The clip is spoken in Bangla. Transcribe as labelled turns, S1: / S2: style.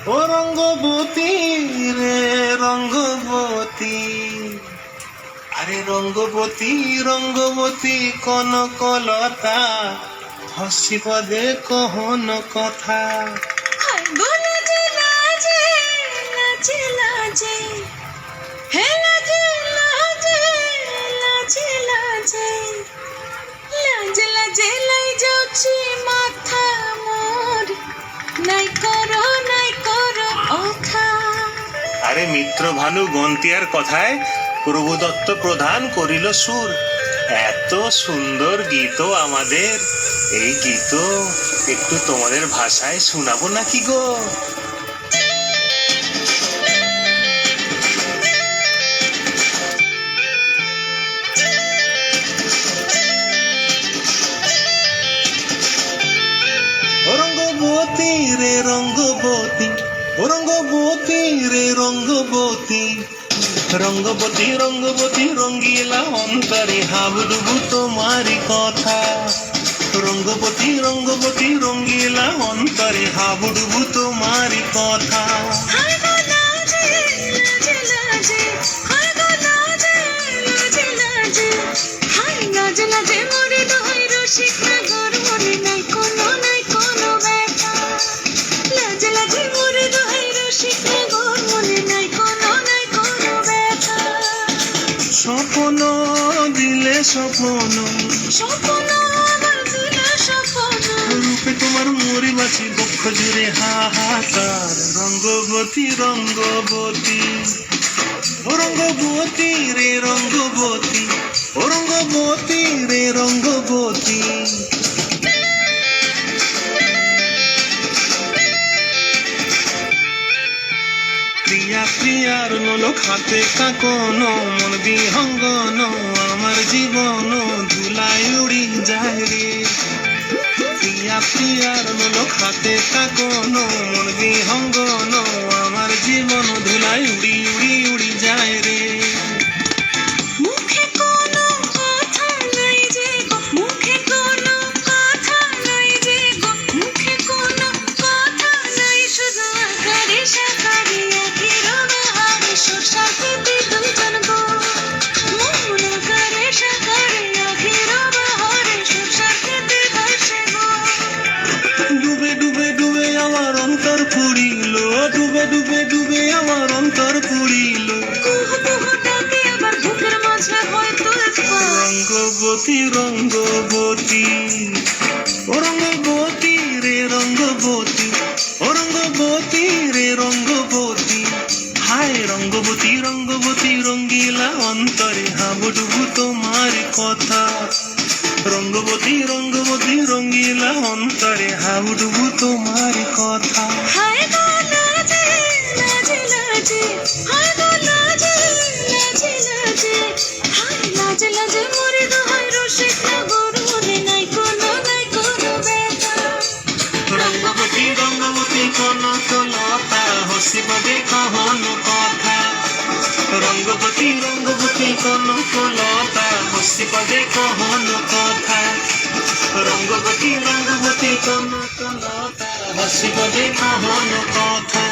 S1: ও রঙ্গবতী রে রঙ্গবতী, আরে রঙ্গবতী রঙ্গবতী কনকলতা, হসিব দে কহন কথা।
S2: লাজে লাজে লাজে লাজে হে লাজে লাজে লাজে লাজে লাজে লাজে লাই যাচ্ছি মাথা মোর, নাই করো অথা।
S1: আরে মিত্র ভানু গন্তিয়ার কথায় প্রভুদত্ত প্রধান করিল সুর। এত সুন্দর গীত আমাদের, এই গীত একটু তোমাদের ভাষায় শোনাবো নাকি গো? রঙ্গবতী রে রঙ্গবতী, ও রঙ্গবতী রে রঙ্গবতী, রঙ্গবতী রঙ্গবতী রঙ্গিলা অন্তরে হাবুডুবু তোমারি কথা। রঙ্গবতী রঙ্গবতী রঙ্গিলা অন্তরে হাবুডুবু তোমারি কথা।
S2: হায় গো লাজে লাজে লাজে, হায় গো লাজে লাজে লাজে, হায় লাজে লাজে মরে দই রসিক নগর মনে নাই কোনো ব্যথা। লাজে লাজে মরে দই রসিক নগর মনে নাই কোনো ব্যথা।
S1: স্বপ্ন দিলে স্বপ্ন,
S2: স্বপ্ন আমার দিলে স্বপ্ন,
S1: রূপে তোমার মরি বাছি বক্ষ জুড়ে হাহাকার। রঙ্গবতী রঙ্গবতী, ও রঙ্গবতী রে রঙ্গবতী, ও রঙ্গবতী রে রঙ্গবতী। প্রিয়া প্রিয়ার নোলক হাতে কাকন, মন বিহঙ্গন আমার জীবন ধুলায় উড়ি যায় রে। প্রিয়া প্রিয়ার নোলক হাতে কাকন, মন বিহঙ্গন আমার জীবন ধুলায় উড়ি উড়ি উড়ি যায় রে।
S2: মুখে কোনো কথা নাই যে গো, মুখে কোনো কথা নাই যে গো, মুখে কোনো কথা নাই, শুধু আকারে সাকারে আখির বাহারে সুরসার পেতে দুজন গো। মন আকারে সাকারে আখির বাহারে সুরসার পেতে ভাসে গো।
S1: ডুবে ডুবে ডুবে আমার অন্তর পুড়িল, ডুবে ডুবে ডুবে আমার অন্তর পুড়িল।
S2: কুহু কুহু ডাকে আবার বুকের মাঝে হয়তো একবার।
S1: রঙ্গবতী রঙ্গবতী, ও রঙ্গবতী রে রঙ্গবতী, ও রঙ্গবতী রে রঙ্গবতী। হায় রঙ্গবতী রঙ্গবতী রঙ্গিলা অন্তরে হাবুডুবু তোমার কথা। রঙ্গবতী রঙ্গবতী রঙ্গিলা অন্তরে হাবুডুবু তোমার কথা।
S2: হায় গো লাজে লাজে লাজে, হায় গো লাজে লাজে লাজে, হায় লাজে লাজে মরে দোহাই রসিক নগর মনে নাই কোনো ব্যথা।
S1: রঙ্গবতী রঙ্গবতী কনকলতা, হসিব দে কহন কথা। রঙ্গবতী রঙ্গবতী কনকলতা, হসিব দে কহন কথা। রঙ্গবতী রঙ্গবতী কনকলতা, হসিব দে কহন কথা।